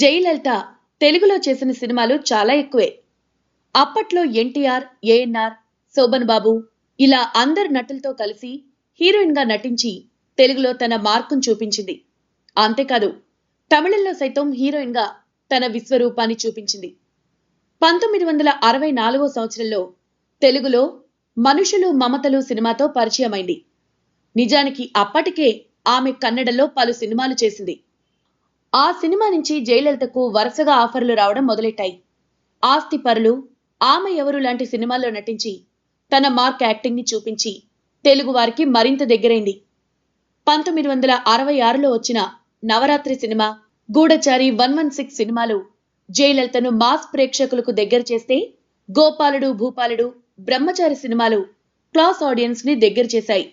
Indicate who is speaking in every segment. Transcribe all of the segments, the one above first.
Speaker 1: జయలలిత తెలుగులో చేసిన సినిమాలు చాలా ఎక్కువే. అప్పట్లో ఎన్టీఆర్, ఏఎన్నార్, శోభన్ బాబు ఇలా అందరు నటులతో కలిసి హీరోయిన్ గా నటించి తెలుగులో తన మార్కును చూపించింది. అంతేకాదు తమిళంలో సైతం హీరోయిన్ గా తన విశ్వరూపాన్ని చూపించింది. 1964 సంవత్సరంలో తెలుగులో మనుషులు మమతలు సినిమాతో పరిచయమైంది. నిజానికి అప్పటికే ఆమె కన్నడలో పలు సినిమాలు చేసింది. ఆ సినిమా నుంచి జయలలితకు వరుసగా ఆఫర్లు రావడం మొదలెట్టాయి. ఆస్తి పరులు, ఆమె ఎవరు లాంటి సినిమాల్లో నటించి తన మార్క్ యాక్టింగ్ ని చూపించి తెలుగు వారికి మరింత దగ్గరైంది. 1966లో వచ్చిన నవరాత్రి సినిమా, గూఢచారి 116 సినిమాలు జయలలితను మాస్ ప్రేక్షకులకు దగ్గర చేస్తే, గోపాలుడు భూపాలుడు, బ్రహ్మచారి సినిమాలు క్లాస్ ఆడియన్స్ ని దగ్గర చేశాయి.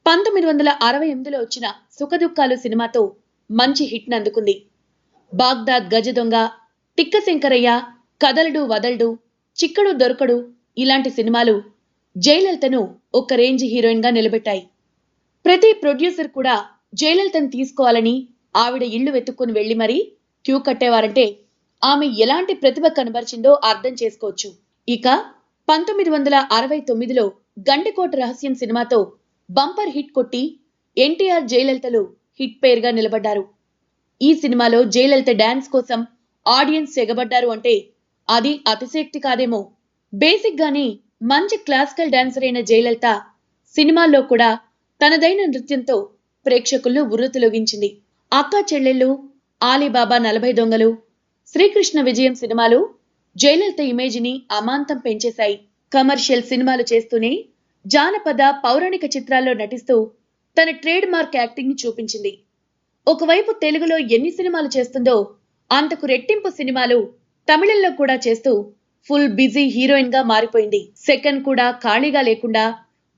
Speaker 1: 1968లో వచ్చిన సుఖదుఖాలు సినిమాతో మంచి హిట్ అందుకుంది. బాగ్దాద్ గజ దొంగ, తిక్క శంకరయ్య, కదలడు వదలడు, చిక్కడు దొరకడు ఇలాంటి సినిమాలు జయలలితను ఒక రేంజ్ హీరోయిన్ గా నిలబెట్టాయి. ప్రతి ప్రొడ్యూసర్ కూడా జయలలితను తీసుకోవాలని ఆవిడ ఇళ్లు వెతుక్కుని వెళ్లి మరీ క్యూ కట్టేవారంటే ఆమె ఎలాంటి ప్రతిభ కనబరిచిందో అర్థం చేసుకోవచ్చు. ఇక 1969లో గండికోట రహస్యం సినిమాతో బంపర్ హిట్ కొట్టి ఎన్టీఆర్, జయలలితలు హిట్ పేర్ గా నిలబడ్డారు. ఈ సినిమాలో జయలలిత డాన్స్ కోసం ఆడియన్స్ ఎగబడ్డారు అంటే అది అతిశక్తి కాదేమో. బేసిక్ గానే మంచి క్లాసికల్ డాన్సర్ అయిన జయలలిత సినిమాల్లో కూడా తనదైన నృత్యంతో ప్రేక్షకులను ఉర్రుతొలగించింది. అక్కా చెల్లెళ్ళు, ఆలీబాబా 40 దొంగలు, శ్రీకృష్ణ విజయం సినిమాలు జయలలిత ఇమేజ్ ని అమాంతం పెంచేశాయి. కమర్షియల్ సినిమాలు చేస్తూనే జానపద, పౌరాణిక చిత్రాల్లో నటిస్తూ తన ట్రేడ్ మార్క్ యాక్టింగ్ ని చూపించింది. ఒకవైపు తెలుగులో ఎన్ని సినిమాలు చేస్తుందో అంతకు రెట్టింపు సినిమాలు తమిళంలో కూడా చేస్తూ ఫుల్ బిజీ హీరోయిన్ గా మారిపోయింది. సెకండ్ కూడా ఖాళీగా లేకుండా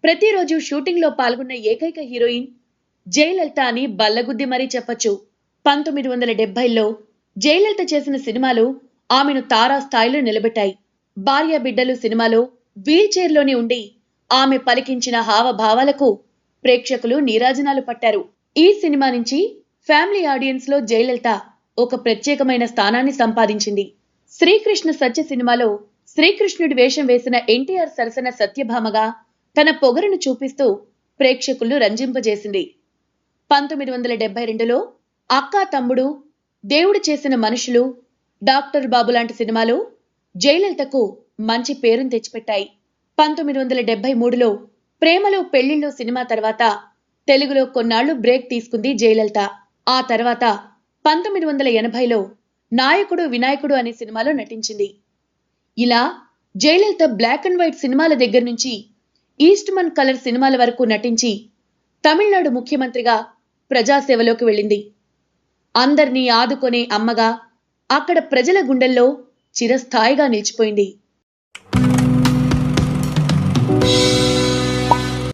Speaker 1: ప్రతిరోజు షూటింగ్ లో పాల్గొన్న ఏకైక హీరోయిన్ జయలలిత అని బల్లగుద్ది మరీ చెప్పొచ్చు. 1970లో జయలలిత చేసిన సినిమాలు ఆమెను తారా స్థాయిలో నిలబెట్టాయి. భార్య బిడ్డలు సినిమాలో వీల్ చైర్ లోనే ఉండి ఆమె పలికించిన హావభావాలకు ప్రేక్షకులు నీరాజనాలు పట్టారు. ఈ సినిమా నుంచి ఫ్యామిలీ ఆడియన్స్ లో జయలలిత ఒక ప్రత్యేకమైన స్థానాన్ని సంపాదించింది. శ్రీకృష్ణ సత్య సినిమాలో శ్రీకృష్ణుడి వేషం వేసిన ఎన్టీఆర్ సరసన సత్యభామగా తన పొగరును చూపిస్తూ ప్రేక్షకులను రంజింపజేసింది. 1972లో అక్కా తమ్ముడు, దేవుడు చేసిన మనుషులు, డాక్టర్ బాబు లాంటి సినిమాలు జయలలితకు మంచి పేరును తెచ్చిపెట్టాయి. 1973లో ప్రేమలో పెళ్లిళ్ళు సినిమా తర్వాత తెలుగులో కొన్నాళ్లు బ్రేక్ తీసుకుంది జయలలిత. ఆ తర్వాత 1980లో నాయకుడు వినాయకుడు అనే సినిమాలో నటించింది. ఇలా జయలలిత బ్లాక్ అండ్ వైట్ సినిమాల దగ్గర నుంచి ఈస్ట్మన్ కలర్ సినిమాల వరకు నటించి తమిళనాడు ముఖ్యమంత్రిగా ప్రజాసేవలోకి వెళ్ళింది. అందర్నీ ఆదుకునే అమ్మగా అక్కడ ప్రజల గుండెల్లో చిరస్థాయిగా నిలిచిపోయింది.